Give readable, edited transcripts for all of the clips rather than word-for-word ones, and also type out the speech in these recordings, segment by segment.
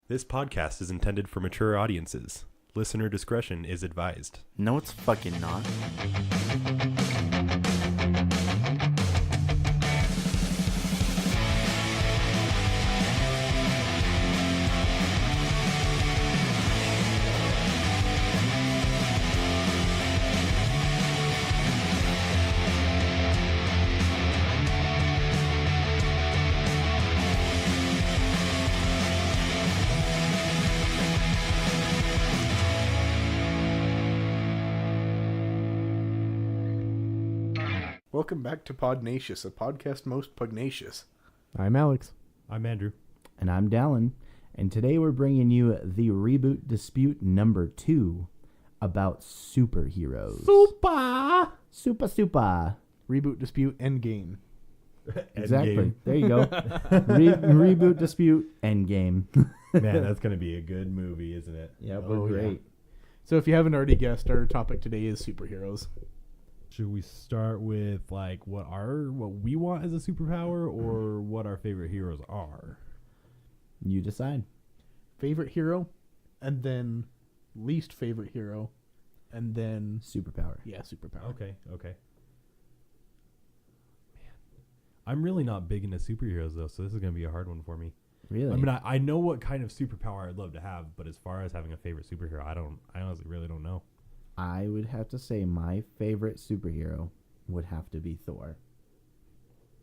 This podcast is intended for mature audiences. Listener discretion is advised. No, it's fucking not. Welcome back to PodNacious, a podcast most pugnacious. I'm Alex. I'm Andrew. And I'm Dallin. And today we're bringing you the Reboot Dispute number 2 about superheroes. Super. Reboot Dispute Endgame. Exactly. Endgame. There you go. Reboot Dispute Endgame. Man, that's going to be a good movie, isn't it? Yeah, Oh, we're yeah. great. So if you haven't already guessed, our topic today is superheroes. Should we start with like what we want as a superpower or what our favorite heroes are? You decide. Favorite hero, and then least favorite hero, and then, Superpower. yeah, superpower. Okay. Man. I'm really not big into superheroes though, so this is going to be a hard one for me. Really? I mean, I know what kind of superpower I'd love to have, but as far as having a favorite superhero, I honestly really don't know. I would have to say my favorite superhero would have to be Thor.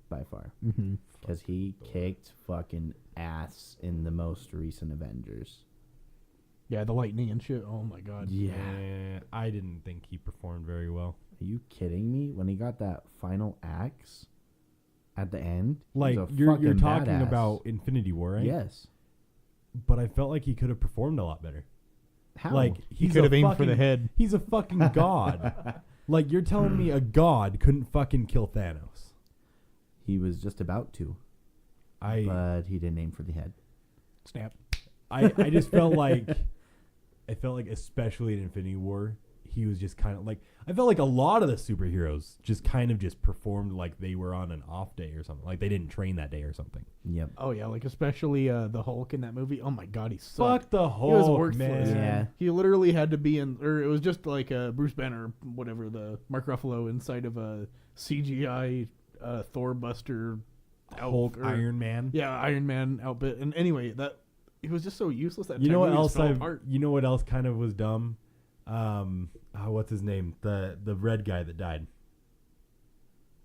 By far. Mm-hmm. Because he kicked fucking ass in the most recent Avengers. Yeah, the lightning and shit. Oh my god. Yeah. I didn't think he performed very well. Are you kidding me? When he got that final axe at the end, he Like was a you're fucking talking badass. about Infinity War, right? Yes. But I felt like he could have performed a lot better. How? Like He he's could a have aimed for fucking- the head. He's a fucking god. Like you're telling me a god couldn't fucking kill Thanos? He was just about to, but he didn't aim for the head. Snap. I just felt like especially in Infinity War, he was just kind of like, I felt like a lot of the superheroes just kind of just performed like they were on an off day or something. Like they didn't train that day or something. Yep. Oh yeah, like especially the Hulk in that movie. Oh my god, he sucked. Fuck the He was Hulk, worthless. man. Yeah. He literally had to be in, or it was just like Bruce Banner, whatever, the Mark Ruffalo inside of a CGI Thor Buster Hulk, Iron Man. Yeah, Iron Man outfit. And anyway, that it was just so useless. That You know what movie else just fell apart. You know what else kind of was dumb? What's his name? The red guy that died.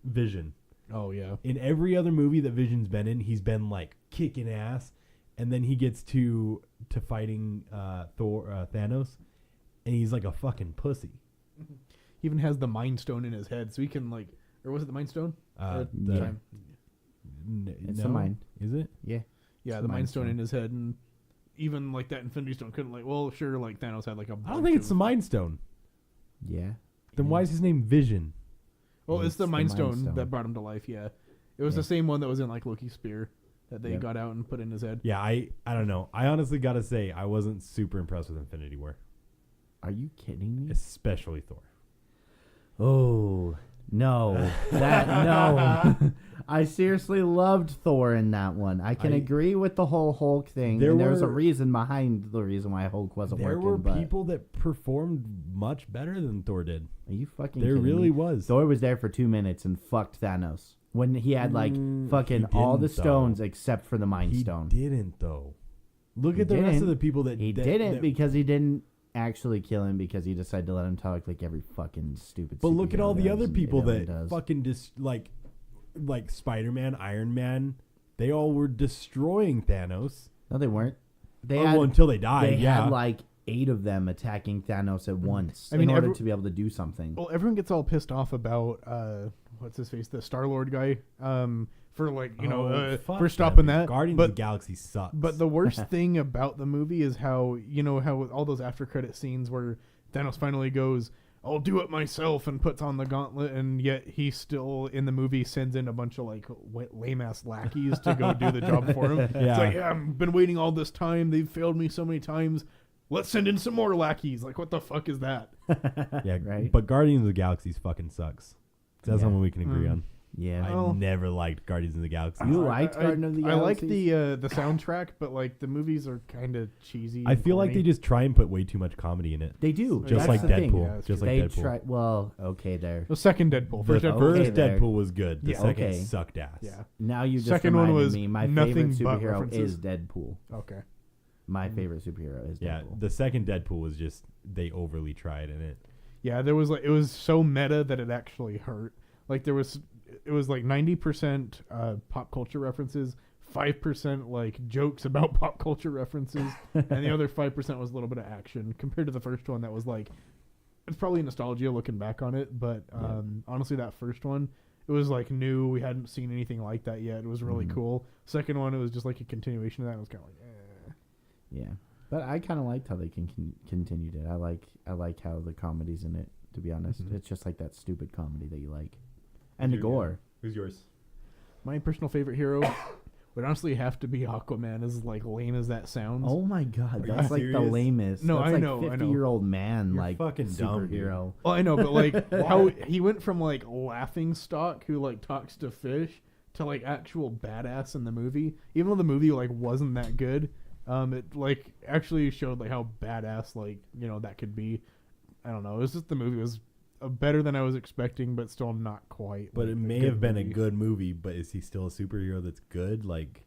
Vision. Oh yeah. In every other movie that Vision's been in, he's been like kicking ass, and then he gets to fighting Thanos, and he's like a fucking pussy. He even has the Mind Stone in his head, so he can like, or was it the Mind Stone? Yeah. It's the mind. Is it? Yeah. Yeah, It's the Mind Stone in his head, and even like that Infinity Stone couldn't like. Well, sure, like Thanos had like a. I don't think it's the Mind Stone. Yeah. Then why is his name Vision? Well, it's the It's the Mind Mind Stone Stone. that brought him to life. Yeah, it was Yeah. the same one that was in like Loki's spear that they Yep. got out and put in his head. Yeah, I don't know. I honestly gotta say I wasn't super impressed with Infinity War, Are you kidding me? especially Thor. Oh no, no! I seriously loved Thor in that one. I can agree with the whole Hulk thing. There And there's a were- reason behind the reason why Hulk wasn't There working. were but people that performed much better than Thor did. Are you fucking? There kidding really me? was. Thor was there for 2 minutes and fucked Thanos when he had like fucking he all the didn't, though. stones except for the Mind He Stone. didn't though. Look He at the rest of didn't. the people that He that- didn't that- because he didn't actually kill him because he decided to let him talk like every fucking stupid. But look at superhero all the does other and people everyone that does. fucking like Spider-Man, Iron Man. They all were destroying Thanos. No, they weren't. They Well, until they died. They Yeah. had like 8 of them attacking Thanos at once I mean, in order to be able to do something. Well, everyone gets all pissed off about what's his face, the Star-Lord guy, for like Fuck for stopping movie. that. Guardians but of the Galaxy sucks. but the worst thing about the movie is how how all those after credit scenes where Thanos finally goes, I'll do it myself, and puts on the gauntlet, and yet he still in the movie sends in a bunch of like lame ass lackeys to go do the job for him. Yeah. It's like, yeah, I've been waiting all this time. They've failed me so many times. Let's send in some more lackeys. Like, what the fuck is that? yeah, Right. But Guardians of the Galaxy fucking sucks. That's Yeah. something we can agree on. Yeah. I never liked Guardians of the Galaxy. You liked Guardians of the Galaxy? I like the soundtrack, but like the movies are kind of cheesy. I feel like they just try and put way too much comedy in it. They do. Just That's like the thing. Deadpool. Yeah, just like They Deadpool. try. Well, okay, there. The second Deadpool. The First Deadpool. first Okay, there. Deadpool was good. The Yeah. second Okay. sucked ass. Yeah. Now you just Second one reminded was me. My nothing favorite but superhero references. is Deadpool. Okay. My favorite superhero is Yeah, Deadpool. the second Deadpool was just they overly tried in it. Yeah, there was like it was so meta that it actually hurt. Like it was like 90% pop culture references, 5% like jokes about pop culture references, and the other 5% was a little bit of action. Compared to the first one, that was like it's probably nostalgia looking back on it, but honestly, that first one it was like new. We hadn't seen anything like that yet. It was really cool. Second one, it was just like a continuation of that. It was kind of like, Yeah, but I kind of liked how they continued it. I like how the comedy's in it. To be honest, it's just like that stupid comedy that you like, and the gore. Who's yours? My personal favorite hero would honestly have to be Aquaman, as like lame as that sounds. Oh my god, Are you that's like the serious? lamest. No, that's I like know, I know. 50-year-old man You're like fucking dumb, dude. superhero. Well, I know, but like how he went from like laughing stock who like talks to fish to like actual badass in the movie. Even though the movie like wasn't that good, it like actually showed like how badass like that could be. I don't know. It was just the movie was better than I was expecting, but still not quite. But like, it a may good have been a movie. good movie, but is he still a superhero that's good? Like,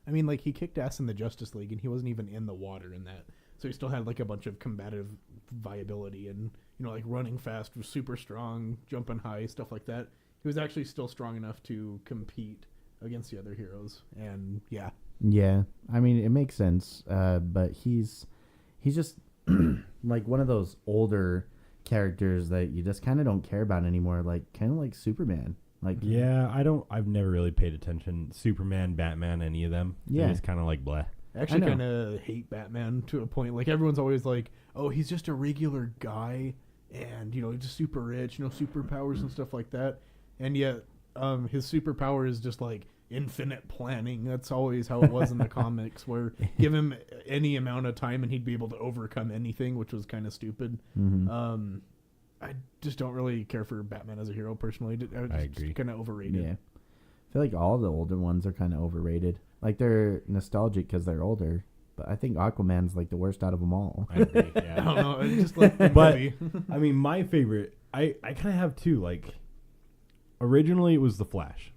I mean, like he kicked ass in the Justice League, and he wasn't even in the water in that, so he still had like a bunch of combative viability and like running fast, was super strong, jumping high, stuff like that. He was actually still strong enough to compete against the other heroes, and yeah. Yeah, I mean it makes sense, but he's just like one of those older characters that you just kind of don't care about anymore. Like kind of like Superman. Like yeah, I've never really paid attention. Superman, Batman, any of them. Yeah. They're just kind of like bleh. I actually know. kind of hate Batman to a point. Like everyone's always like, "Oh, he's just a regular guy, and he's just super rich, superpowers and stuff like that." And yet, his superpower is just like infinite planning. That's always how it was in the comics, where give him any amount of time and he'd be able to overcome anything, which was kind of stupid. I just don't really care for Batman as a hero personally. I agree. Kind of overrated. yeah, I feel like all the older ones are kind of overrated. Like they're nostalgic because they're older, but I think Aquaman's like the worst out of them all. I agree. I Yeah. don't know. It's just like the But movie. I mean, my favorite, I kind of have two. Like, originally it was The Flash,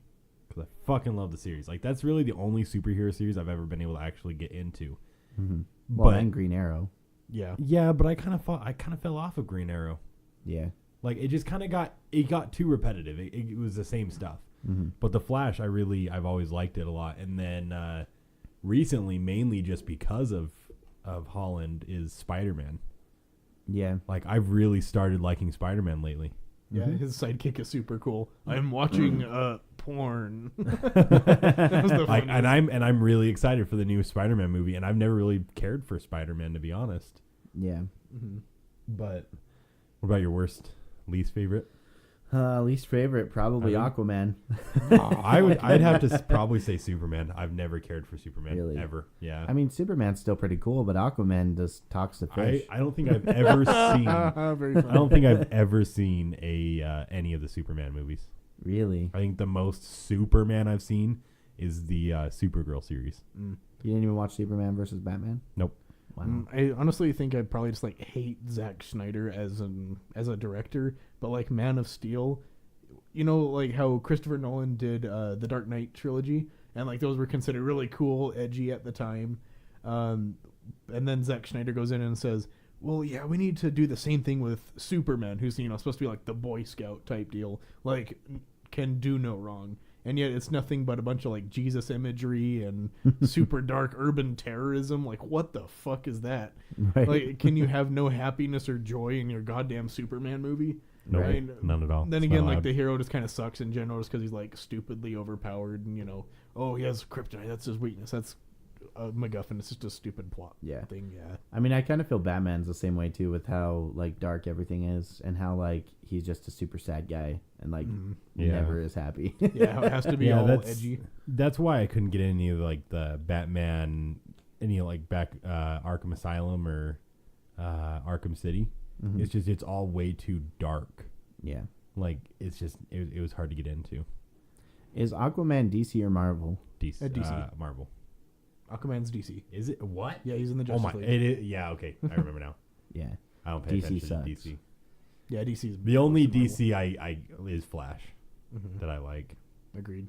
because I fucking love the series. Like, that's really the only superhero series I've ever been able to actually get into. Well, But and Green Arrow. Yeah. yeah, but I kind of fell off of Green Arrow. Yeah. Like, it just kind of got too repetitive. It was the same stuff. But The Flash, I've always liked it a lot. And then recently, mainly just because of Holland, is Spider-Man. Yeah. Like, I've really started liking Spider-Man lately. Yeah, his sidekick is super cool. I'm watching porn. That was the Like, funniest. and I'm really excited for the new Spider-Man movie, and I've never really cared for Spider-Man, to be honest. Yeah. But what about your least favorite? Least favorite probably I Aquaman. I'd have to probably say Superman. I've never cared for Superman Really? ever. Yeah. I mean, Superman's still pretty cool, but Aquaman just talks to fish. I don't think I've ever seen. Very funny. I don't think I've ever seen any of the Superman movies. Really? I think the most Superman I've seen is the Supergirl series. You didn't even watch Superman versus Batman? Nope. Wow. I honestly think I'd probably just like hate Zack Snyder as a director, but like Man of Steel, like how Christopher Nolan did the Dark Knight trilogy, and like those were considered really cool, edgy at the time, and then Zack Snyder goes in and says, well, yeah, we need to do the same thing with Superman, who's supposed to be like the Boy Scout type deal, like can do no wrong. And yet it's nothing but a bunch of like Jesus imagery and super dark urban terrorism. Like, what the fuck is that? Right. Like, can you have no happiness or joy in your goddamn Superman movie? No, Right? none at all. Then It's again, not like allowed. the hero just kind of sucks in general, just because he's like stupidly overpowered, and oh, he has kryptonite. That's his weakness. That's a MacGuffin. It's just a stupid plot Yeah. thing. Yeah. I mean, I kind of feel Batman's the same way too, with how like dark everything is, and how like he's just a super sad guy and like Yeah. never is happy. Yeah, how it has to be Yeah, all that's edgy. That's why I couldn't get any of like the Batman, any like back Arkham Asylum or Arkham City. It's all way too dark. Yeah. Like it's just it was hard to get into. Is Aquaman DC or Marvel? DC, DC. Marvel. Aquaman's DC. Is it what? Yeah, he's in the Justice League. It is, yeah, okay, I remember now. Yeah. I don't pay DC attention sucks. to DC. Yeah, DC's The only Marvel. DC I is Flash that I like. Agreed.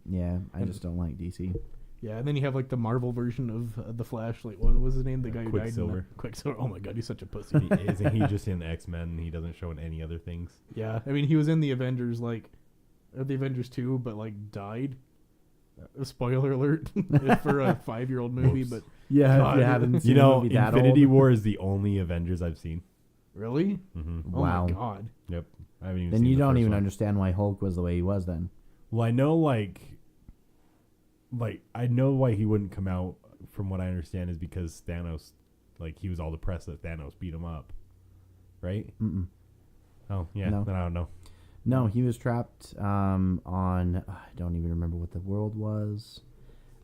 Yeah, I just don't like DC. Yeah, and then you have like the Marvel version of the Flash. Like, what was his name? The guy who died. Quicksilver. Quicksilver. Oh my God, he's such a pussy. Isn't he just in X-Men? He doesn't show in any other things. Yeah, I mean, he was in the Avengers, the Avengers 2, but died. Spoiler alert for a 5-year-old movie, Whoops. but Yeah, God. if you haven't seen You know, a movie that Infinity old. War is the only Avengers I've seen. really? Mm-hmm. Oh Wow. my God. Yep. I haven't even Then seen you the don't first even one. understand why Hulk was the way he was then. Well, I know I know why he wouldn't come out. From what I understand, is because Thanos, he was all depressed that Thanos beat him up, right? Mm-mm. Oh yeah, No. then I don't know. No, he was trapped on. I don't even remember what the world was.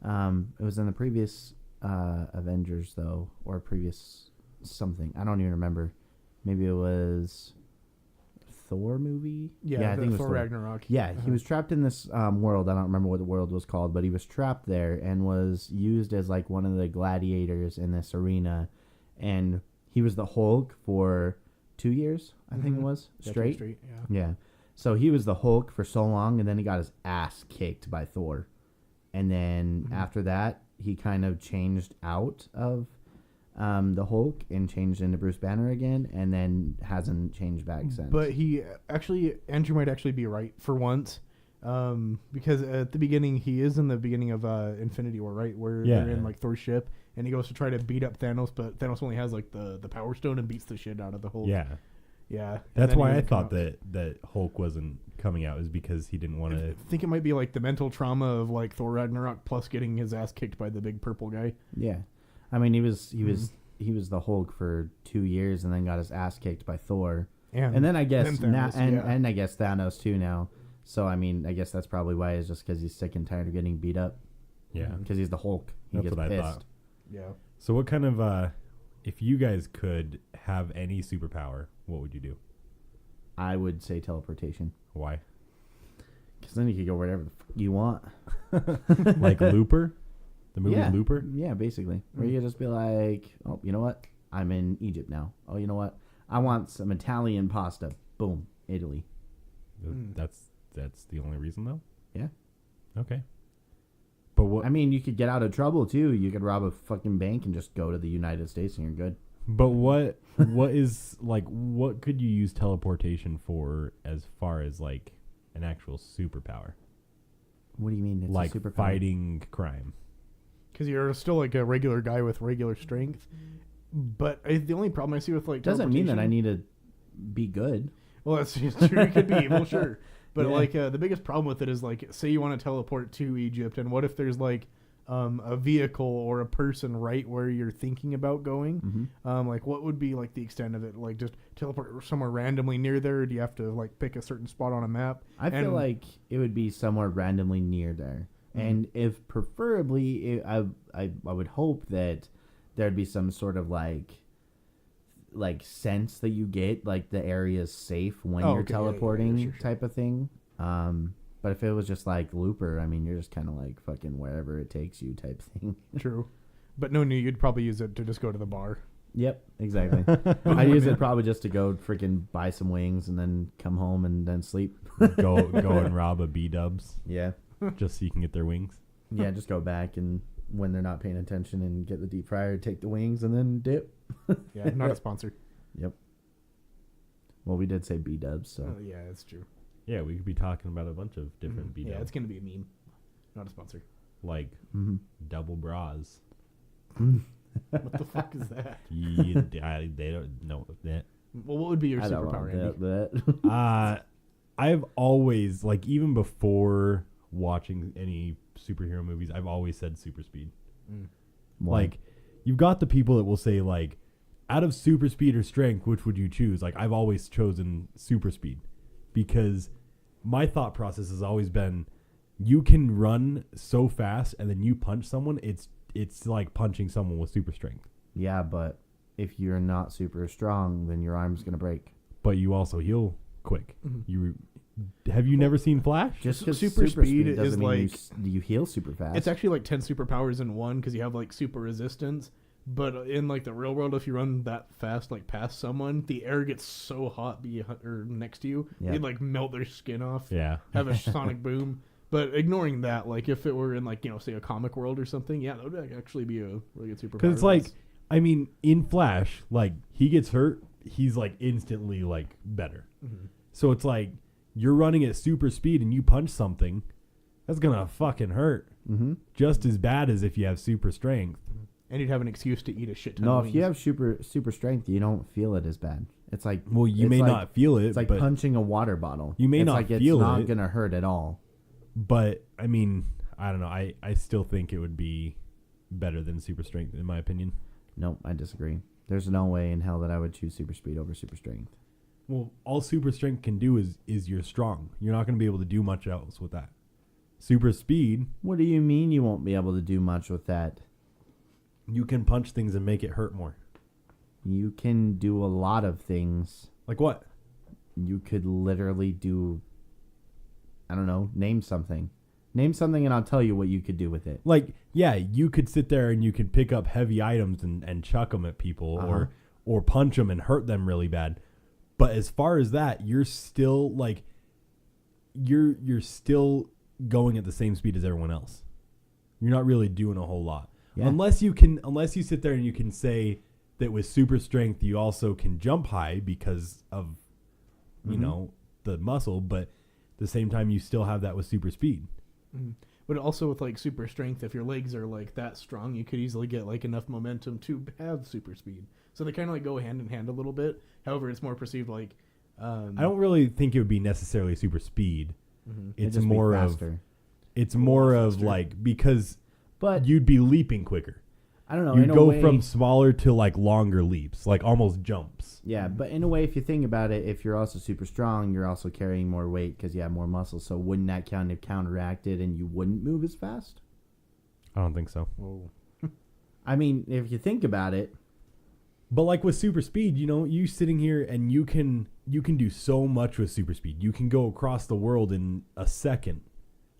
It was in the previous Avengers though, or previous something. I don't even remember. Maybe it was Thor movie. Yeah, I think it was Thor Thor. Ragnarok. Yeah, he was trapped in this world. I don't remember what the world was called, but he was trapped there and was used as one of the gladiators in this arena. And he was the Hulk for 2 years, I think it was, Yeah, straight. yeah. Yeah. So he was the Hulk for so long, and then he got his ass kicked by Thor. And then after that, he kind of changed out of the Hulk and changed into Bruce Banner again, and then hasn't changed back since. But Andrew might actually be right for once, because at the beginning, he is in the beginning of Infinity War, right? Where they're in Thor's ship, and he goes to try to beat up Thanos, but Thanos only has the Power Stone and beats the shit out of the Hulk. Yeah, yeah. that's why I thought that Hulk wasn't coming out, is because he didn't want to. I think it might be the mental trauma of Thor Ragnarok plus getting his ass kicked by the big purple guy. Yeah, I mean he was the Hulk for 2 years, and then got his ass kicked by Thor, and then I guess Thanos, and I guess Thanos too now. So I mean, I guess that's probably why, it's just because he's sick and tired of getting beat up. Yeah, because he's the Hulk. He that's gets what pissed. I thought. Yeah. So what kind of if you guys could have any superpower, what would you do? I would say teleportation. Why? Because then you could go wherever the fuck you want. Like Looper? The movie Yeah. Looper? Yeah, basically. Where you just be like, oh, you know what? I'm in Egypt now. Oh, you know what? I want some Italian pasta. Boom. Italy. That's the only reason, though? Yeah. Okay. But what? I mean, you could get out of trouble, too. You could rob a fucking bank and just go to the United States and you're good. But what is, what could you use teleportation for as far as, an actual superpower? What do you mean? It's a superpower? Fighting crime. Because you're still a regular guy with regular strength. But the only problem I see with Doesn't mean that I teleportation- need to be good. Well, that's true. You could be evil, sure. But Yeah. the biggest problem with it is say you want to teleport to Egypt, and what if there's a vehicle or a person right where you're thinking about going? What would be the extent of it? Just teleport somewhere randomly near there? Or do you have to pick a certain spot on a map? I feel like it would be somewhere randomly near there. And if preferably, I would hope that there'd be some sort of sense that you get, the area is safe when you're teleporting sure. type of thing. But if it was just Looper, I mean, you're just kind of fucking wherever it takes you type thing. True. But no, you'd probably use it to just go to the bar. Yep, exactly. I use it probably just to go freaking buy some wings and then come home and then sleep. Go and rob a B-dubs Yeah. just so you can get their wings. Yeah, just go back and when they're not paying attention and get the deep fryer, take the wings and then dip. Yeah, not a sponsor. Yep. Well, we did say B-dubs, so. Yeah, that's true. Yeah, we could be talking about a bunch of different B-dubs. Yeah, it's going to be a meme. Not a sponsor. Double bras. What the fuck is that? They don't know that. Well, what would be your I don't superpower, know Andy? that. I've always, even before watching any superhero movies, I've always said super speed. You've got the people that will say, out of super speed or strength, which would you choose? I've always chosen super speed because my thought process has always been, you can run so fast and then you punch someone, it's like punching someone with super strength. Yeah, but if you're not super strong, then your arm's going to break. But you also heal quick. You Have you never seen Flash? Just because super speed is doesn't mean like you heal super fast. it's actually like 10 superpowers in one because you have like super resistance. But in like the real world, if you run that fast, like past someone, the air gets so hot or next to you, Yeah. you'd like melt their skin off. Yeah. Have a sonic boom. But ignoring that, like if it were in like say a comic world or something, yeah, that would actually be a really good superpower. Because it's like, I mean, in Flash, like he gets hurt, he's like instantly like better. Mm-hmm. So it's like you're running at super speed and you punch something, that's gonna fucking hurt just as bad as if you have super strength. And you'd have an excuse to eat a shit ton No, of if you wings. have super strength, you don't feel it as bad. It's like Well, you it's may like- not feel it, It's like but punching a water bottle. You may it's not like feel it's not it. gonna hurt at all. but I mean, I don't know. I still think it would be better than super strength in my opinion. Nope, I disagree. There's no way in hell that I would choose super speed over super strength. Well, all super strength can do is you're strong. You're not going to be able to do much else with that. Super speed, What do you mean you won't be able to do much with that? you can punch things and make it hurt more. You can do a lot of things. Like what? You could literally do, I don't know, name something. Name something and I'll tell you what you could do with it. Like, yeah, you could sit there and you could pick up heavy items and chuck them at people or punch them and hurt them really bad. But as far as that, you're still like you're still going at the same speed as everyone else. You're not really doing a whole lot. Yeah. Unless you sit there and you can say that with super strength you also can jump high because of you know the muscle, but at the same time you still have that with super speed. But also with like super strength, if your legs are like that strong, you could easily get like enough momentum to have super speed. So they kind of like go hand in hand a little bit. However, it's more perceived like I don't really think it would be necessarily super speed. It'd It's just be more of faster. it's more of faster. like because But you'd be leaping quicker. I don't know. You'd in a go way, from smaller to like longer leaps, like almost jumps. Yeah, but in a way, if you think about it, if you're also super strong, you're also carrying more weight because you have more muscle. So wouldn't that kind of counteract it and you wouldn't move as fast? I don't think so. whoa. I mean, if you think about it, But like with super speed, you know, you sitting here and you can do so much with super speed. You can go across the world in a second.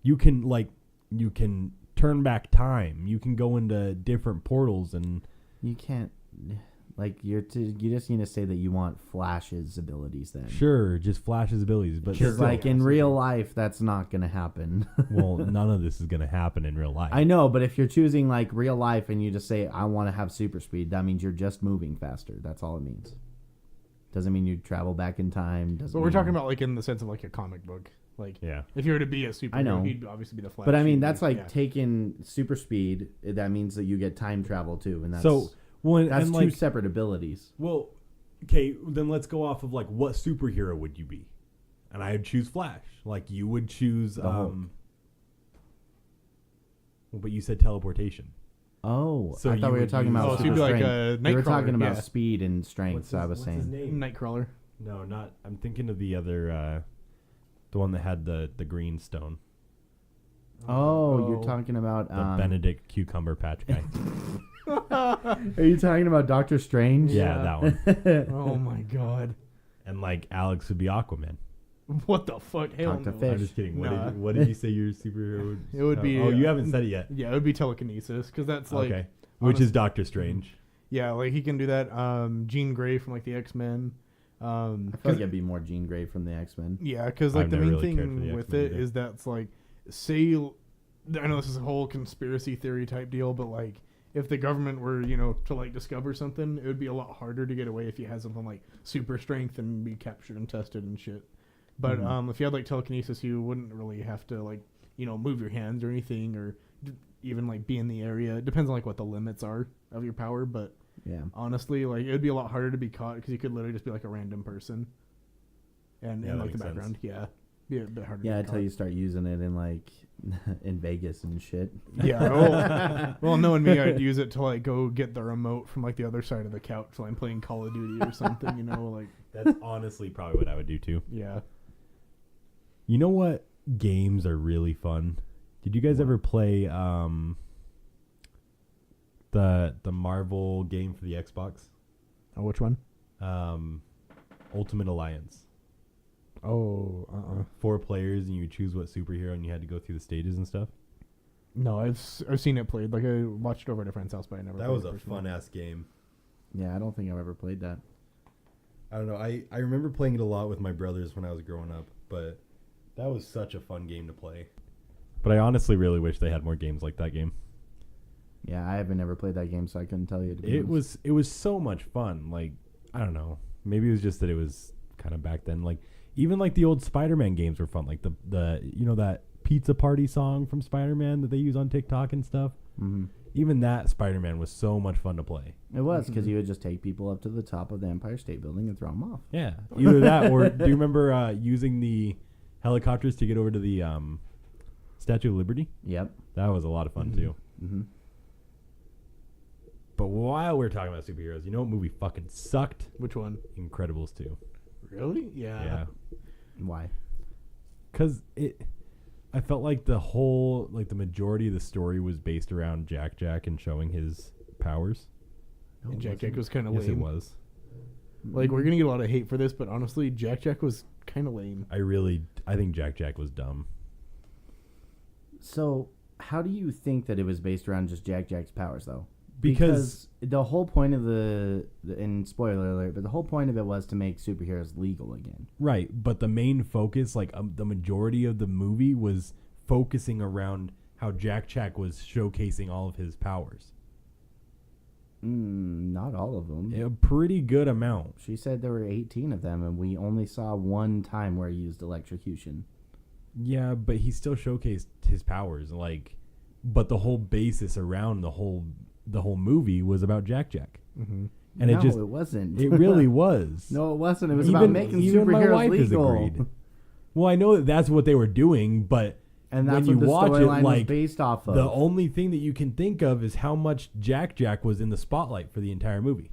You can turn back time. You can go into different portals and you can't. Like you just need to say that you want Flash's abilities then. sure, just Flash's abilities, but Because still, like in real life, that's not gonna happen. well, none of this is going to happen in real life. I know, but if you're choosing like real life and you just say I want to have super speed, that means you're just moving faster. That's all it means. Doesn't mean you travel back in time. Doesn't. But we're mean- talking about like in the sense of like a comic book. Like Yeah. if you were to be a superhero, I know. he'd obviously be the Flash. But I mean, He'd be- that's like yeah. taking super speed. That means that you get time travel too, and that's So when that's and two like separate abilities. well, okay, then let's go off of like what superhero would you be? And I would choose Flash. Like you would choose The Hulk. well, but you said teleportation. Oh, So I you thought we were would talking use- about Oh, so super you'd be like strength. a We were Nightcrawler, talking about yeah. speed and strength. What's So I his- was what's his saying. name? Nightcrawler. No, not. I'm thinking of the other, the one that had the green stone, Oh, you're Oh. talking about the Benedict cucumber patch guy. Are you talking about Doctor Strange? Yeah, that one. Oh my god. And like Alex would be Aquaman. What the fuck? Hell Talk to no. fish. I'm just kidding. Nah. What did you say your superhero would? It would be, Oh, you haven't said it yet. Yeah, it would be telekinesis because that's like Okay. Which is honest- Doctor Strange. yeah, like he can do that. Jean Grey from like the X-Men. I feel like it'd be more Jean Grey from the X-Men. Yeah, because like I've the never main really cared for thing the with X-Men it either. is that's like, say, I know this is a whole conspiracy theory type deal, but like if the government were to like discover something, it would be a lot harder to get away if you had something like super strength and be captured and tested and shit. But if you had like telekinesis, you wouldn't really have to like move your hands or anything or even like be in the area. It depends on like what the limits are of your power, but Yeah. honestly, like it would be a lot harder to be caught because you could literally just be like a random person. And Yeah, in that like the makes sense. background, yeah, be a bit harder. Yeah, to be until caught. you start using it in like in Vegas and shit. Yeah. Well, knowing me, I'd use it to like go get the remote from like the other side of the couch while I'm playing Call of Duty or something. Like That's honestly probably what I would do too. yeah. You know what games are really fun? Did you guys ever play the Marvel game for the Xbox? Oh, which one? Ultimate Alliance. Oh, 4 players, and you choose what superhero, and you had to go through the stages and stuff. No, I've seen it played. Like, I watched it over at a friend's house, but I never That played was it a personally. fun-ass game. Yeah, I don't think I've ever played that. I don't know. I remember playing it a lot with my brothers when I was growing up, but that was such a fun game to play. But I honestly really wish they had more games like that game. Yeah, I haven't ever played that game, so I couldn't tell you. It was so much fun. Like, I don't know. Maybe it was just that it was kind of back then. Like, even like the old Spider-Man games were fun. Like the that Pizza Party song from Spider-Man that they use on TikTok and stuff. Mm-hmm. Even that Spider-Man was so much fun to play. It was, because you would just take people up to the top of the Empire State Building and throw them off. Yeah, either that or do you remember using the helicopters to get over to the Statue of Liberty? Yep. That was a lot of fun too. Mm-hmm. But while we're talking about superheroes, you know what movie fucking sucked? Which one? Incredibles 2. Really? Yeah. Why? Because I felt like the majority of the story was based around Jack and showing his powers. And Jack was kind of lame. Yes, it was. Like, we're gonna get a lot of hate for this, but honestly, Jack was kind of lame. I think Jack was dumb. So, how do you think that it was based around just Jack's powers, though? Because the whole point of and spoiler alert, but the whole point of it was to make superheroes legal again. Right, but the main focus, like the majority of the movie was focusing around how Jack was showcasing all of his powers. Not all of them. A pretty good amount. She said there were 18 of them, and we only saw one time where he used electrocution. Yeah, but he still showcased his powers, but the whole basis around the whole movie was about Jack. Mm-hmm. And no, it wasn't. It really was. No, it wasn't. It was about making superheroes legal. Well, I know that's what they were doing, but and that's when what you the watch storyline it, was based off of. The only thing that you can think of is how much Jack was in the spotlight for the entire movie.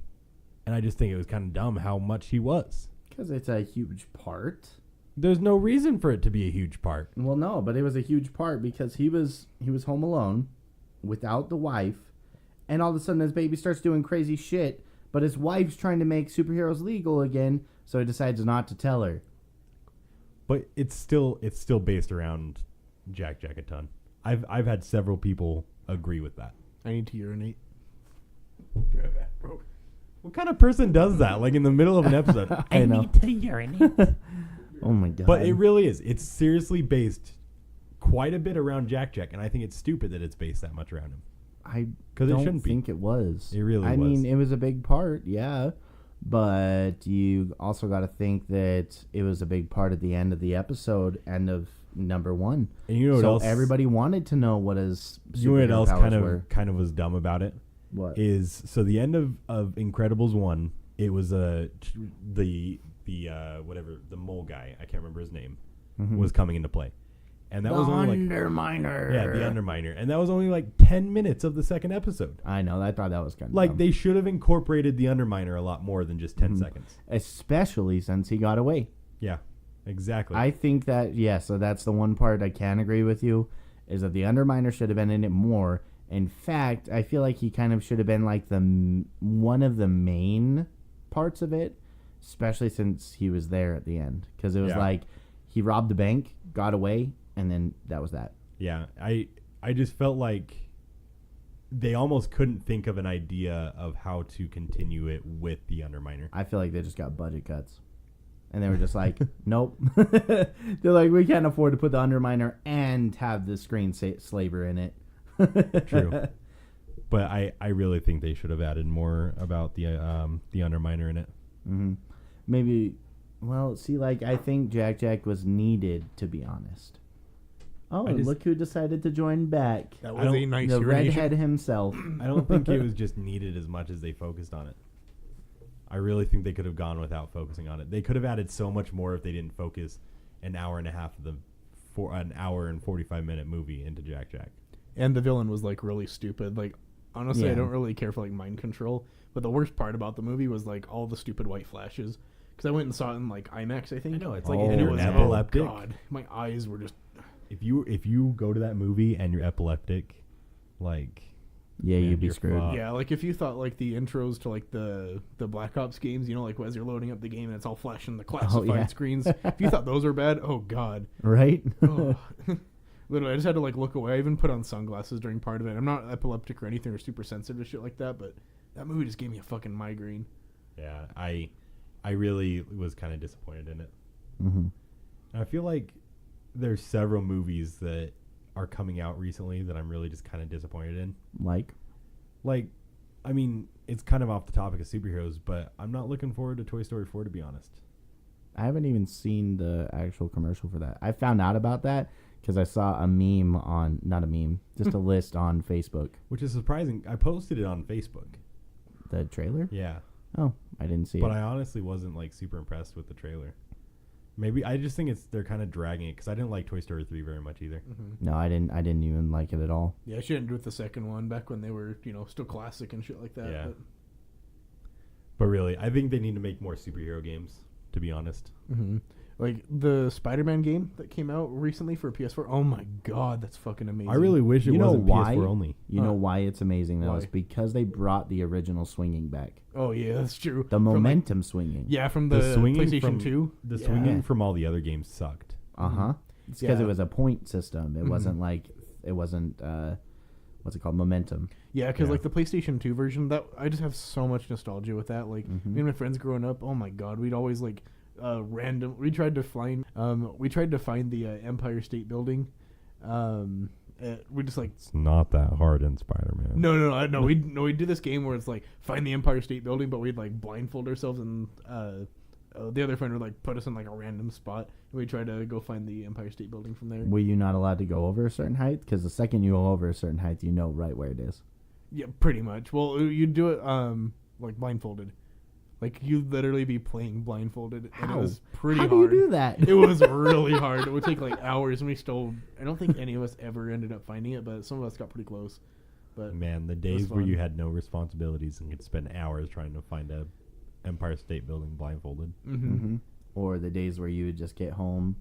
And I just think it was kind of dumb how much he was. Because it's a huge part. There's no reason for it to be a huge part. Well, no, but it was a huge part because he was home alone without the wife. And all of a sudden, his baby starts doing crazy shit, but his wife's trying to make superheroes legal again, so he decides not to tell her. But it's still based around Jack a ton. I've had several people agree with that. I need to urinate. What kind of person does that? Like in the middle of an episode? I know. need to urinate. Oh my god! But it really is. It's seriously based quite a bit around Jack, and I think it's stupid that it's based that much around him. I 'Cause it don't shouldn't be. think it was. It really I was. mean, it was a big part, yeah. But you also got to think that it was a big part at the end of the episode, end of number 1. And you know what so else? everybody wanted to know what his You know what superhero else powers were. kind of was dumb about it? What? Is so the end of Incredibles 1, it was the whatever, the mole guy, I can't remember his name, was coming into play. And that was only Underminer. Yeah, the Underminer. And that was only like 10 minutes of the second episode. I know. I thought that was kind of Like, dumb. they should have incorporated the Underminer a lot more than just 10 seconds. Especially since he got away. Yeah, exactly. I think that, so that's the one part I can agree with you, is that the Underminer should have been in it more. In fact, I feel like he kind of should have been like one of the main parts of it, especially since he was there at the end. Because it was like, he robbed the bank, got away, and then that was that. Yeah, I just felt like they almost couldn't think of an idea of how to continue it with the Underminer. I feel like they just got budget cuts. And they were just like, nope. They're like, we can't afford to put the Underminer and have the screen slaver in it. True. But I really think they should have added more about the Underminer in it. Mm-hmm. Maybe, well, see, like, I think Jack was needed, to be honest. Oh, look who decided to join back. That was a nice The urination. redhead himself. I don't think it was just needed as much as they focused on it. I really think they could have gone without focusing on it. They could have added so much more if they didn't focus an hour and a half of an hour and 45-minute movie into Jack. And the villain was like really stupid. Like, honestly, Yeah. I don't really care for like mind control. But the worst part about the movie was like all the stupid white flashes. Because I went and saw it in like IMAX, I think. I know, it's like and if it you're was epileptic. Oh God, my eyes were just. If you go to that movie and you're epileptic, like Yeah, Man, you'd be you're screwed. fucked. Yeah, like if you thought like the intros to like the Black Ops games, you know, like as you're loading up the game and it's all flashing the classified yeah. screens. If you thought those were bad, oh god. Right? Oh. Literally, I just had to like look away. I even put on sunglasses during part of it. I'm not epileptic or anything or super sensitive to shit like that, but that movie just gave me a fucking migraine. Yeah, I really was kind of disappointed in it. Mm-hmm. I feel like there's several movies that are coming out recently that I'm really just kind of disappointed in. Like, I mean, it's kind of off the topic of superheroes, but I'm not looking forward to Toy Story 4, to be honest. I haven't even seen the actual commercial for that. I found out about that because I saw a meme on, not a meme, just a list on Facebook. Which is surprising. I posted it on Facebook. The trailer? Yeah. Oh, I didn't see But it. I honestly wasn't like super impressed with the trailer. Maybe I just think they're kind of dragging it because I didn't like Toy Story 3 very much either. Mm-hmm. No, I didn't even like it at all. Yeah, I shouldn't do it the second one back when they were, you know, still classic and shit like that. Yeah. But really, I think they need to make more superhero games, to be honest. Mm-hmm. Like the Spider-Man game that came out recently for PS4. Oh my god, that's fucking amazing. I really wish it You know wasn't why? PS4 only. You know why it's amazing, though? Why? It's because they brought the original swinging back. Oh yeah, that's true. The From, like- momentum swinging. yeah, from the swinging PlayStation from 2. The Yeah. swinging from all the other games sucked. Uh-huh. It's because Yeah. it was a point system. It Mhm. wasn't like, what's it called? Momentum. Yeah, because Yeah. like the PlayStation 2 version, that I just have so much nostalgia with that. Like Mhm. me and my friends growing up, oh my god, we'd always like we tried to find the Empire State Building. We just like It's not that hard in Spider-Man. no we'd do this game where it's like find the Empire State Building, but we'd like blindfold ourselves and the other friend would like put us in like a random spot and we'd try to go find the Empire State Building from there. Were you not allowed to go over a certain height? Because the second you go over a certain height, you know right where it is. Yeah, pretty much. Well, you do it like blindfolded. Like you'd literally be playing blindfolded, and it was pretty How hard. do you do that? It was really hard. It would take like hours, and we still. I don't think any of us ever ended up finding it, but some of us got pretty close. But Man, the days where fun. you had no responsibilities and could spend hours trying to find a Empire State Building blindfolded. mm-hmm. Or the days where you would just get home,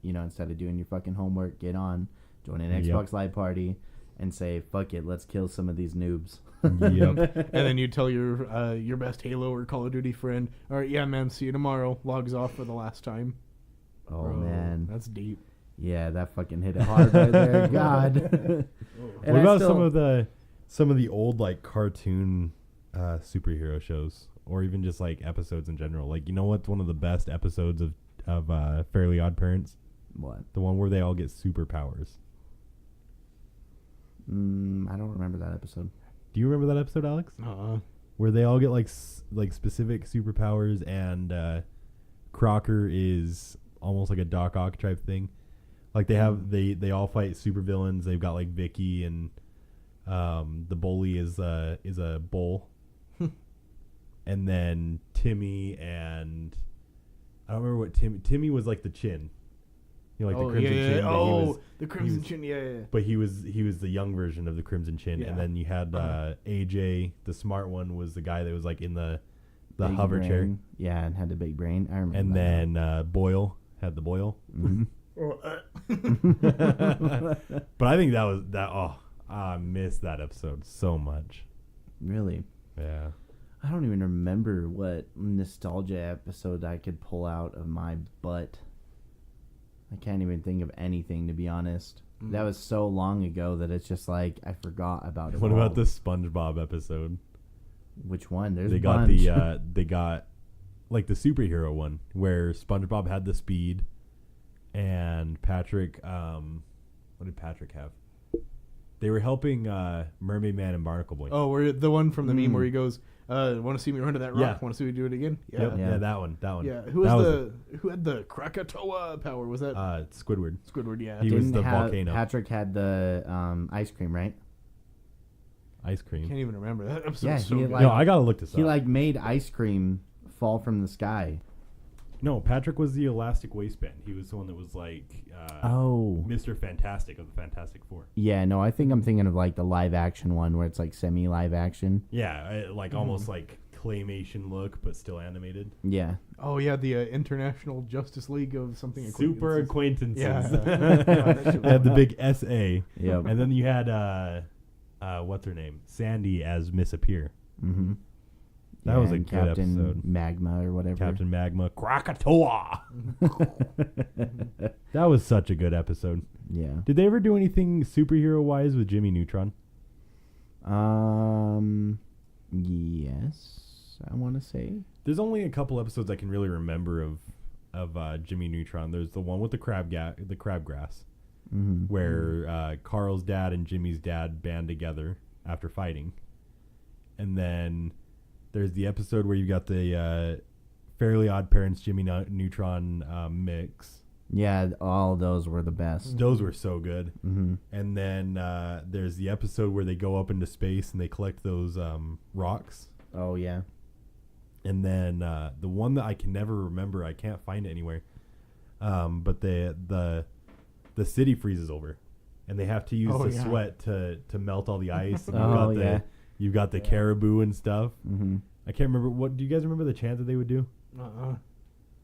you know, instead of doing your fucking homework, get on, join an Yep. Xbox Live Party, and say, fuck it, let's kill some of these noobs. Yep. and then you tell your best Halo or Call of Duty friend, "All right, yeah, man, see you tomorrow." Logs off for the last time. Oh, Bro, man. that's deep. Yeah, that fucking hit it hard right there. God. And What I about still- some of the old like cartoon superhero shows, or even just like episodes in general? Like, you know what's one of the best episodes of Fairly Odd Parents? What? The one where they all get superpowers. I don't remember that episode. Do you remember that episode, Alex? Where they all get like specific superpowers, and Crocker is almost like a Doc Ock type thing. Like they have they all fight supervillains. They've got like Vicky, and the bully is a bull, and then Timmy, and I don't remember what Timmy was like the chin. You know, like the Crimson Chin. but he was- the Crimson was- Chin. Yeah. But he was the young version of the Crimson Chin, Yeah. and then you had AJ, the smart one, was the guy that was like in the Big hover chair, brain. Yeah, and had the big brain. I remember and that. then Boyle had the Boyle. Mhm. But I think that was that. Oh, I missed that episode so much. Really? Yeah, I don't even remember what nostalgia episode I could pull out of my butt. I can't even think of anything, to be honest. That was so long ago that it's just like I forgot about it. What all. about the SpongeBob episode? Which one? There's They a got bunch. they got like the superhero one where SpongeBob had the speed, and Patrick. What did Patrick have? They were helping Mermaid Man and Barnacle Boy. Oh, we're the one from the meme where he goes, "Want to see me run to that rock? Yeah. Want to see me do it again?" Yeah. Yep, Yeah. yeah, that one. Yeah. That Who had the Krakatoa power? Was that Squidward. Squidward? Yeah. He was Didn't the have- volcano. Patrick had the ice cream, right? Ice cream. Can't even remember that episode. Yeah, So he good. like- No, I gotta look this He up. like made ice cream fall from the sky. No, Patrick was the elastic waistband. He was the one that was like Oh. Mr. Fantastic of the Fantastic Four. Yeah, no, I think I'm thinking of like the live action one where it's like semi live action. Yeah, like almost like claymation look, but still animated. Yeah. Oh yeah, the International Justice League of something. Super Acquaintances. Yeah. They had the big SA. Yep. And then you had what's her name? Sandy as Miss Appear. Mm-hmm. That was a and good Captain episode. Magma or whatever. Captain Magma, Krakatoa. That was such a good episode. Yeah. Did they ever do anything superhero wise with Jimmy Neutron? Yes, I want to say. There's only a couple episodes I can really remember of Jimmy Neutron. There's the one with the crabgrass, where Carl's dad and Jimmy's dad band together after fighting, and then there's the episode where you got the Fairly Odd Parents Jimmy Neutron mix. Yeah, all those were the best. Those were so good. Mm-hmm. And then there's the episode where they go up into space and they collect those rocks. Oh, yeah. And then the one that I can never remember, I can't find it anywhere. But the city freezes over, and they have to use sweat to melt all the ice. And you've got the caribou and stuff. Mm-hmm. I can't remember. What do you guys remember the chant that they would do?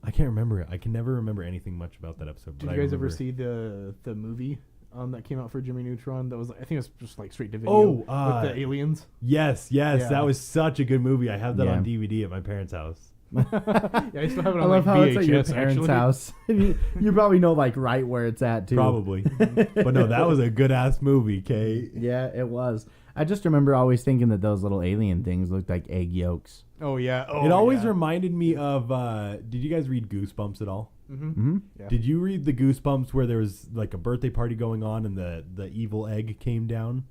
I can't remember it. I can never remember anything much about that episode. Did you guys ever see the movie that came out for Jimmy Neutron? That was, I think it was just like straight to video with the aliens. Yes, Yeah. that was such a good movie. I have that on DVD at my parents' house. Yeah, I still have it on I love how VHS, it's at your parents' house. You probably know like right where it's at too. Probably. But no, that was a good ass movie, Kate. Yeah, it was. I just remember always thinking that those little alien things looked like egg yolks. Oh yeah. It always reminded me of. Did you guys read Goosebumps at all? Mm-hmm. Mm-hmm. Yeah. Did you read the Goosebumps where there was like a birthday party going on and the evil egg came down?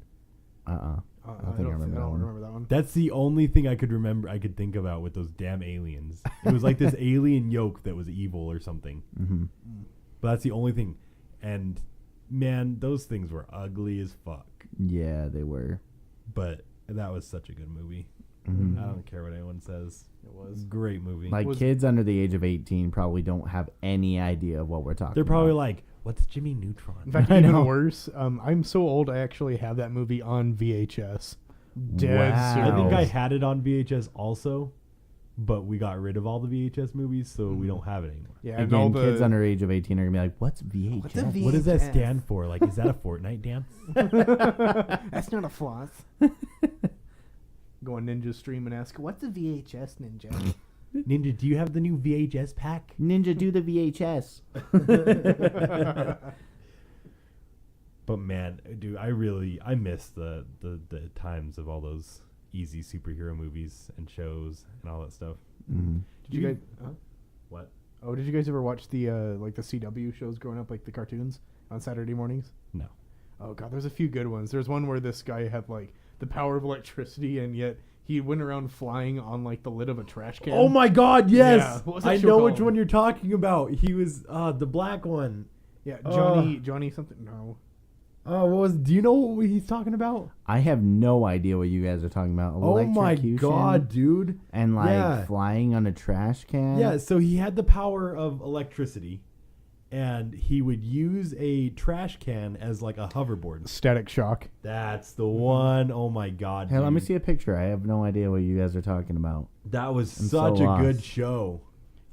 I don't think I remember that one. remember that one. That's the only thing I could remember. I could think about with those damn aliens. It was like this alien yolk that was evil or something. Mm-hmm. But that's the only thing. And man, those things were ugly as fuck. Yeah, they were. But that was such a good movie. Mm-hmm. I don't care what anyone says. It was. Great movie. Like kids under the age of 18 probably don't have any idea of what we're talking They're probably about. like, what's Jimmy Neutron? In fact, I even know. worse, I'm so old I actually have that movie on VHS. Dead Wow. serious. I think I had it on VHS also, but we got rid of all the VHS movies, so we don't have it anymore. Yeah, and all Again, the kids under age of 18 are going to be like, what's VHS? What's a What does that VHS? stand for? Like, is that a Fortnite dance? That's not a floss. Go on Ninja Stream and ask, what's a VHS, Ninja? Ninja, do you have the new VHS pack? Ninja, do the VHS. But man, dude, I miss the times of all those easy superhero movies and shows and all that stuff. Mm-hmm. Did you guys? What? Oh, did you guys ever watch the like the CW shows growing up, like the cartoons on Saturday mornings? No. Oh god, there's a few good ones. There's one where this guy had like the power of electricity, and yet he went around flying on like the lid of a trash can. Oh my God! Yes, Yeah, what was that I show know which called? one you're talking about. He was the black one. Yeah, Oh. Johnny something. No. Oh, what was? Do you know what he's talking about? I have no idea what you guys are talking about. Oh my God, dude! And like Yeah. flying on a trash can. Yeah, so he had the power of electricity, and he would use a trash can as like a hoverboard. Static Shock. That's the one. Oh my God! Hey, let me dude. see a picture. I have no idea what you guys are talking about. That was I'm such so a good lost. show.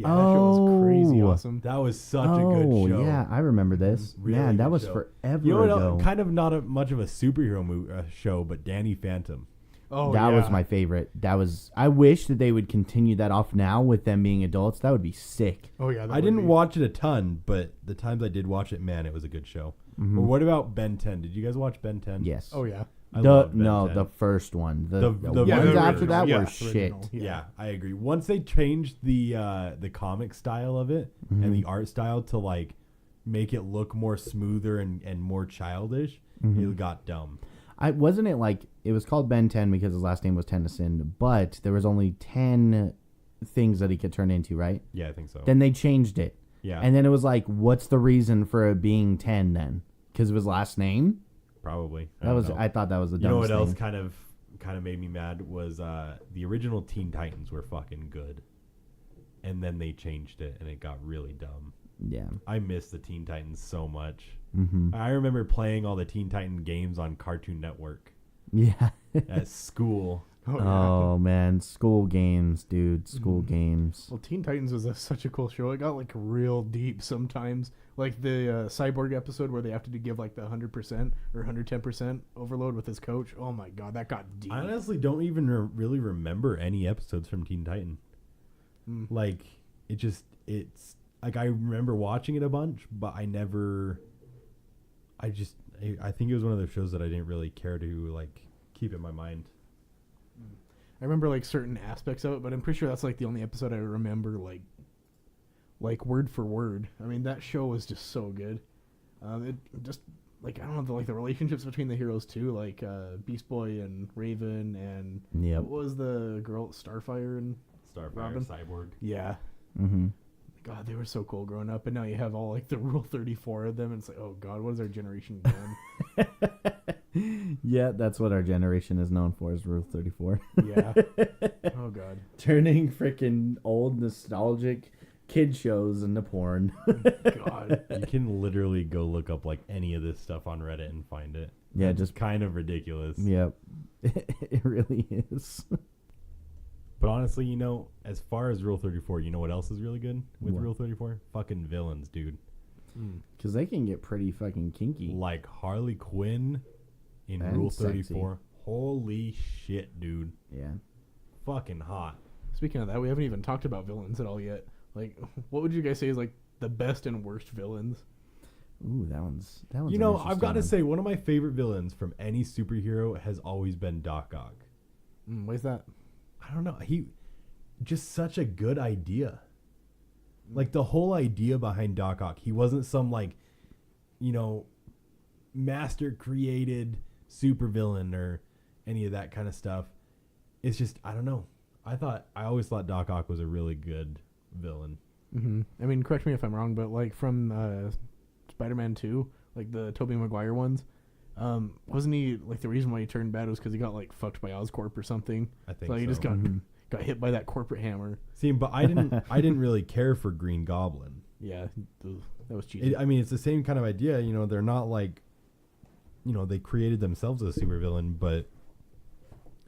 Yeah, that show was crazy Oh. awesome. That was such a good show. Yeah, I remember this. Really Man, that good was show. forever You know what? ago. Kind of not much of a superhero show, but Danny Phantom. Oh, that yeah. was my favorite. That was. I wish that they would continue that off now with them being adults. That would be sick. Oh yeah. That I would didn't be- watch it a ton, but the times I did watch it, man, it was a good show. Mhm. Or what about Ben 10? Did you guys watch Ben 10? Yes. Oh yeah. I loved Ben 10. The first one. The The- ones the Yeah, the after original. that Yeah, were the shit. original. Yeah, I agree. Once they changed the comic style of it and the art style to like make it look more smoother and more childish, it got dumb. Wasn't it like it was called Ben 10 because his last name was Tennyson, but there was only 10 things that he could turn into, right? Yeah, I think so. Then they changed it. Yeah, And then it was like, what's the reason for it being 10 then? Because of his last name? probably. That was. I thought that was the You know what dumbest else thing. kind of made me mad was the original Teen Titans were fucking good, and then they changed it and it got really dumb. Yeah. I miss the Teen Titans so much. Mm-hmm. I remember playing all the Teen Titan games on Cartoon Network Yeah. at school. Oh, yeah. Oh man, school games, dude. School games. Well, Teen Titans was such a cool show. It got like real deep sometimes. Like the Cyborg episode where they have to give like the 100% or 110% overload with his coach. Oh my god, that got deep. I honestly don't even really remember any episodes from Teen Titan. Like, it's like I remember watching it a bunch, but I think it was one of those shows that I didn't really care to like keep in my mind. I remember like certain aspects of it, but I'm pretty sure that's like the only episode I remember like word for word. I mean, that show was just so good. It just like I don't know the relationships between the heroes too, like Beast Boy and Raven and what was the girl Starfire and Robin? Cyborg. Yeah. Mm-hmm. God, they were so cool growing up, and now you have all like the Rule 34 of them. And it's like, oh God, what is our generation doing? Yeah, that's what our generation is known for, is Rule 34. Yeah. Oh God. Turning freaking old nostalgic kid shows into porn. God. You can literally go look up like any of this stuff on Reddit and find it. Yeah, It's just kind of ridiculous. Yep. It really is. But honestly, you know, as far as Rule 34, you know what else is really good with What? Rule 34? Fucking villains, dude. Because they can get pretty fucking kinky. Like Harley Quinn in And Rule sexy. 34. Holy shit, dude. Yeah. Fucking hot. Speaking of that, we haven't even talked about villains at all yet. Like, what would you guys say is like the best and worst villains? Ooh, that one's You know, an I've got to interesting say, one of my favorite villains from any superhero has always been Doc Ock. Why is that? I don't know. He just such a good idea. Like the whole idea behind Doc Ock. He wasn't some like, you know, master created supervillain or any of that kind of stuff. It's just I don't know. I always thought Doc Ock was a really good villain. Mm-hmm. I mean, correct me if I'm wrong, but like from Spider-Man 2, like the Tobey Maguire ones, wasn't he like the reason why he turned bad was because he got like fucked by Oscorp or something? I think So he just so. got hit by that corporate hammer. See, but I didn't really care for Green Goblin. Yeah, that was cheesy. I mean, it's the same kind of idea. You know, they're not like, you know, they created themselves as a supervillain, but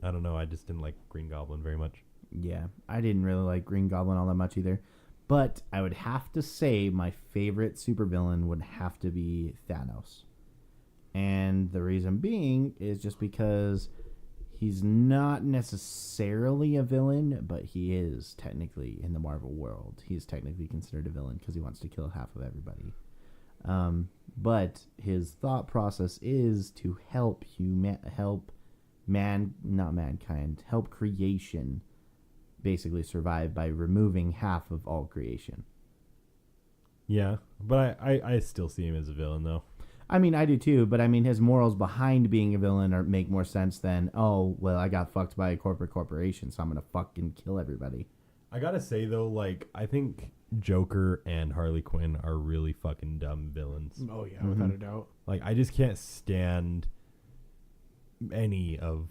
I don't know. I just didn't like Green Goblin very much. Yeah, I didn't really like Green Goblin all that much either. But I would have to say my favorite supervillain would have to be Thanos. And the reason being is just because he's not necessarily a villain, but he is technically in the Marvel world. He's technically considered a villain because he wants to kill half of everybody. But his thought process is to help help creation basically survive by removing half of all creation. Yeah, but I still see him as a villain though. I mean, I do too, but I mean, his morals behind being a villain make more sense than, oh, well, I got fucked by a corporation, so I'm going to fucking kill everybody. I gotta say though, like I think Joker and Harley Quinn are really fucking dumb villains. Oh yeah, without a doubt. Like I just can't stand any of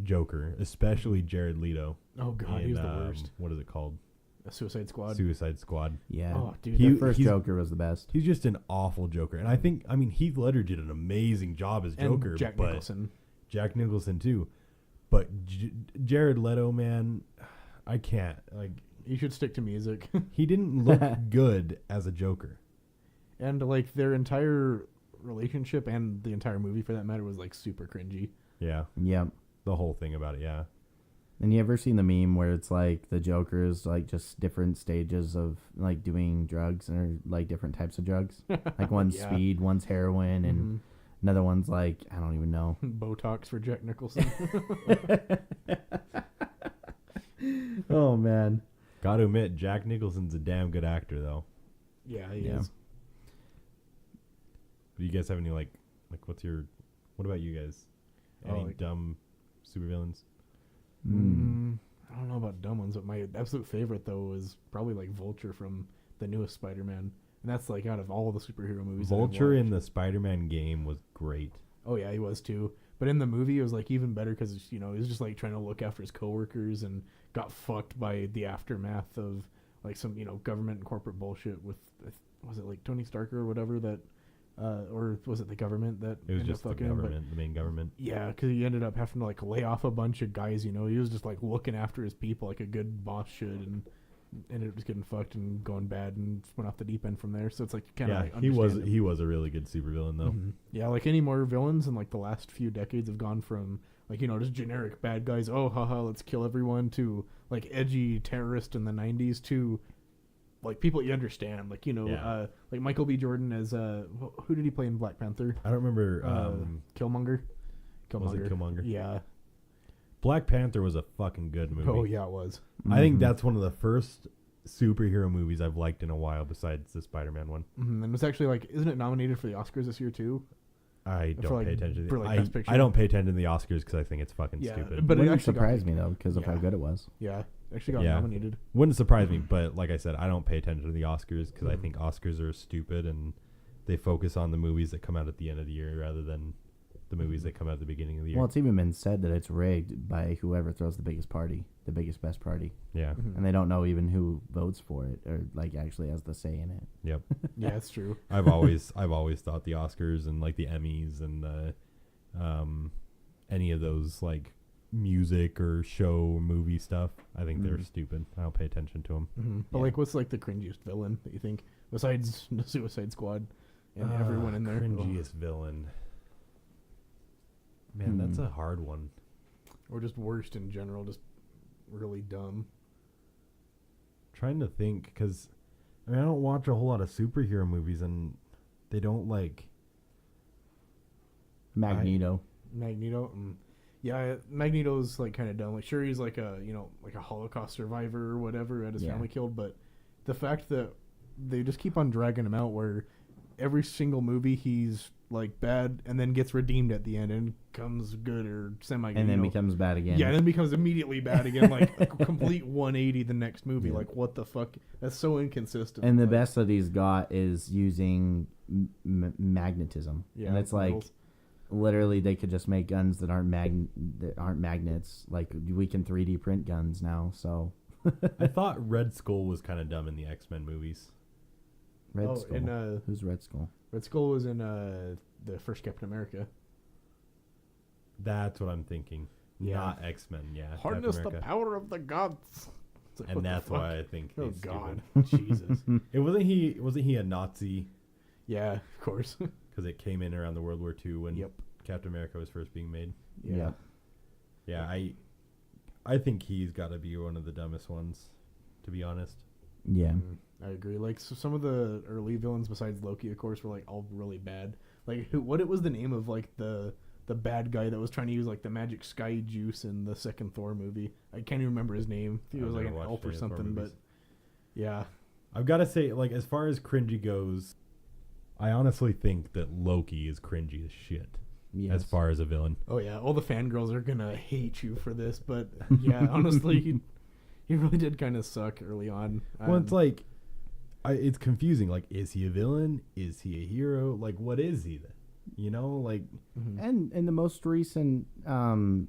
Joker, especially Jared Leto. Oh God, he was the worst. What is it called? A Suicide Squad. Suicide Squad. Yeah. Oh, dude, The first Joker was the best. He's just an awful Joker, and I mean Heath Ledger did an amazing job as Joker. And Jack Nicholson. Jack Nicholson too, but Jared Leto, man, I can't like. You should stick to music. He didn't look good as a Joker. And like their entire relationship and the entire movie for that matter was like super cringy. Yeah. Yep. The whole thing about it, yeah. And you ever seen the meme where it's like the Joker's like just different stages of like doing drugs or like different types of drugs? Like one's Yeah. speed, one's heroin, and another one's like, I don't even know. Botox for Jack Nicholson. Oh, man. Gotta admit, Jack Nicholson's a damn good actor, though. Yeah, he Yeah. is. Do you guys have any, what about you guys? Any like- dumb supervillains? I don't know about dumb ones, but my absolute favorite though is probably like Vulture from the newest Spider-Man, and that's like out of all the superhero movies. that I've Vulture watched. in the Spider-Man game was great. Oh yeah, he was too. But in the movie, it was like even better because he was just like trying to look after his coworkers and got fucked by the aftermath of like some government and corporate bullshit with was it like Tony Stark or whatever that or was it the government that It was ended just up the fucking him? But government, the main government. yeah, because he ended up having to like lay off a bunch of guys. You know, he was just like looking after his people like a good boss should, and ended up just getting fucked and going bad and went off the deep end from there. So it's like kind of Yeah, he was a really good supervillain though. Mm-hmm. Yeah, like any more villains in like the last few decades have gone from like, you know, just generic bad guys, oh haha, let's kill everyone, to like edgy terrorist in the 90s, to like people you understand, like, you know, Yeah. like Michael B. Jordan as who did he play in Black Panther? I don't remember. Killmonger. Was it Killmonger? Yeah. Black Panther was a fucking good movie. Oh yeah, it was. I think that's one of the first superhero movies I've liked in a while, besides the Spider-Man one. Mm-hmm. And it's actually like, isn't it nominated for the Oscars this year too? I don't like- pay attention. for, like, Best Picture. I don't pay attention to the Oscars because I think it's fucking Yeah, stupid. but it Wouldn't actually got, surprise like- me though because of how yeah. good it was. Yeah, actually got Yeah. nominated. Wouldn't surprise me, but like I said, I don't pay attention to the Oscars because I Mhm. think Oscars are stupid and they focus on the movies that come out at the end of the year rather than the movies that come out at the beginning of the year. Well, it's even been said that it's rigged by whoever throws the biggest party, the biggest best party, yeah. Mhm. and they don't know even who votes for it or like actually has the say in it. Yep. Yeah, it's true. I've always thought the Oscars and like the Emmys and the any of those like music or show or movie stuff, I think they're Mhm. stupid. I don't pay attention to them. Mm-hmm. But Yeah. like, what's like the cringiest villain that you think besides the Suicide Squad and everyone in there? Cringiest villain. Man, that's a hard one. Or just worst in general, just really dumb. Trying to think, because I mean, I don't watch a whole lot of superhero movies, and they don't like. Magneto. Magneto. Yeah, Magneto's like kind of dumb. Like, sure, he's like a, you know, like a Holocaust survivor or whatever, had his Yeah. family killed, but the fact that they just keep on dragging him out, where every single movie he's like bad and then gets redeemed at the end and becomes good or semi good, And then you know? becomes bad again. Yeah, and then becomes immediately bad again, like a complete 180 the next movie. Yeah. Like, what the fuck? That's so inconsistent. And the like, best that he's got is using magnetism. Yeah, And it's like metals. literally they could just make guns that aren't magnets. Like we can 3D print guns now. So I thought Red Skull was kind of dumb in the X-Men movies. Red Skull. and Who's Red Skull? Red Skull was in the first Captain America. That's what I'm thinking. Yeah. Not X-Men. Yeah. Harness Captain the America. power of the gods. It's like, what And the that's fuck? why I think. Oh he's God, stupid. Jesus. It wasn't he a Nazi Yeah, of course. because it came in around the World War II when Yep. Captain America was first being made. Yeah. Yeah, I think he's got to be one of the dumbest ones, to be honest. Yeah. I agree. Like, so some of the early villains besides Loki, of course, were like all really bad. Like, what it was the name of like the bad guy that was trying to use like the magic sky juice in the second Thor movie? I can't even remember his name. I think it I've was like never an watched elf or any of the Thor something. But movies. yeah, I've got to say, like, as far as cringy goes, I honestly think that Loki is cringy as shit. Yes. As far as a villain. oh yeah, all the fangirls are gonna hate you for this, but yeah, honestly, he really did kind of suck early on. Well, it's like, it's confusing. Like, is he a villain? Is he a hero? Like, what is he then? You know, like, And in the most recent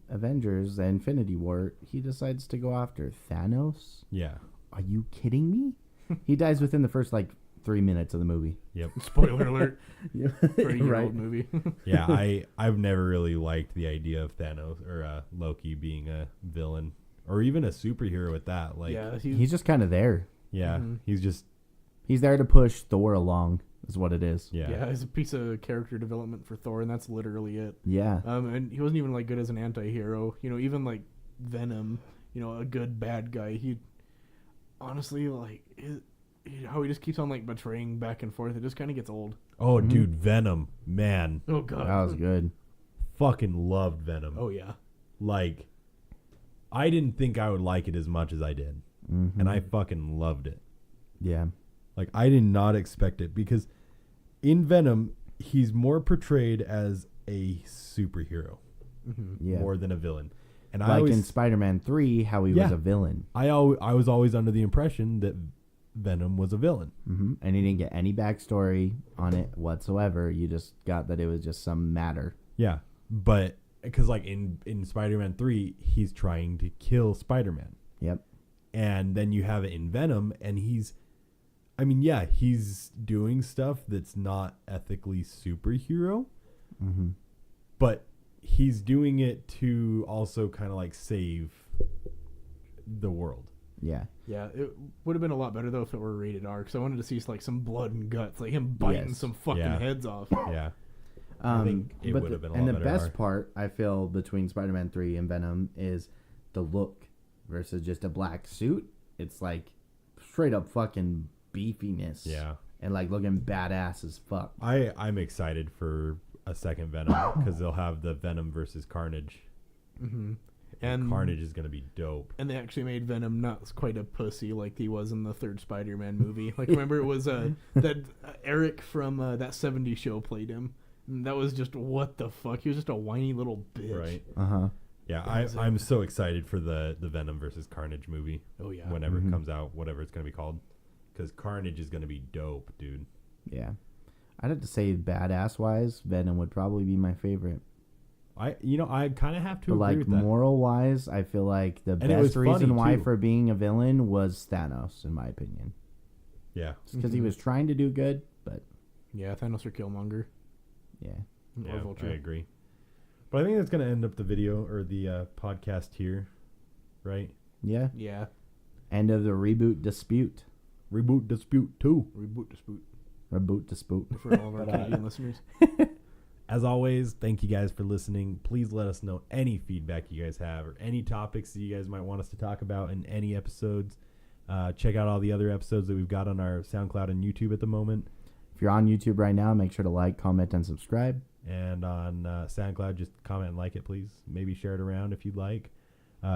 Avengers, the Infinity War, he decides to go after Thanos. yeah. Are you kidding me? He dies within the first like 3 minutes of the movie. Yep. spoiler alert for a year Right. old movie. Yeah, I've never really liked the idea of Thanos or Loki being a villain or even a superhero at that. Like, yeah, He's just kind of there. yeah, Mhm. he's just, He's there to push Thor along, is what it is. yeah. yeah, it's a piece of character development for Thor, and that's literally it. Yeah. And he wasn't even like good as an anti-hero. You know, even like Venom, you know, a good bad guy. He honestly like how he just keeps on like betraying back and forth. It just kind of gets old. Oh, dude, Venom, man, Oh God. That was good. fucking loved Venom. Oh yeah. Like, I didn't think I would like it as much as I did, Mhm. and I fucking loved it. Yeah. Like, I did not expect it because in Venom, he's more portrayed as a superhero Yeah. more than a villain. And I Like always, in Spider-Man 3, how he was Yeah. a villain. I was always under the impression that Venom was a villain. And he didn't get any backstory on it whatsoever. You just got that it was just some matter. Yeah, but because like in Spider-Man 3, he's trying to kill Spider-Man, Yep. and then you have it in Venom, and he's I mean, yeah, he's doing stuff that's not ethically superhero, but he's doing it to also kind of like save the world. Yeah. Yeah, it would have been a lot better though if it were rated R, because I wanted to see like some blood and guts, like him biting some fucking heads off. Yeah. I think it would have been a lot better. And the best part, I feel, between Spider-Man 3 and Venom is the look versus just a black suit. It's like straight up fucking beefiness. Yeah. And like looking badass as fuck. I'm excited for a second Venom because they'll have the Venom versus Carnage. Mm-hmm. And Carnage is going to be dope. And they actually made Venom not quite a pussy like he was in the third Spider-Man movie. Like, remember, it was that Eric from that 70s show played him. And that was just, what the fuck? He was just a whiny little bitch. Right. Uh-huh. Yeah, I'm so excited for the Venom versus Carnage movie. Oh, yeah. Whenever it comes out, whatever it's going to be called. Because Carnage is going to be dope, dude. Yeah. I'd have to say, badass-wise, Venom would probably be my favorite. I kind of have to but agree like with that. Moral-wise, I feel like the And best reason why too. for being a villain was Thanos, in my opinion. Yeah. Because he was trying to do good, but... Yeah, Thanos or Killmonger. Yeah. Yeah, Or Vulture. I agree. But I think that's going to end up the video or the podcast here, right? Yeah. Yeah. End of the Reboot Dispute. Reboot Dispute 2. Reboot Dispute. Reboot Dispute. For all of our Canadian listeners. As always, thank you guys for listening. Please let us know any feedback you guys have or any topics that you guys might want us to talk about in any episodes. Check out all the other episodes that we've got on our SoundCloud and YouTube at the moment. If you're on YouTube right now, make sure to like, comment, and subscribe. And on SoundCloud, just comment and like it, please. Maybe share it around if you'd like.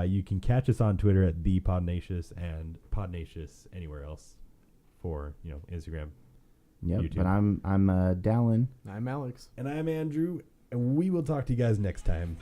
You can catch us on Twitter at the PodNacious and PodNacious anywhere else for Instagram. Yep. YouTube. But I'm Dallin. I'm Alex. And I'm Andrew, and we will talk to you guys next time.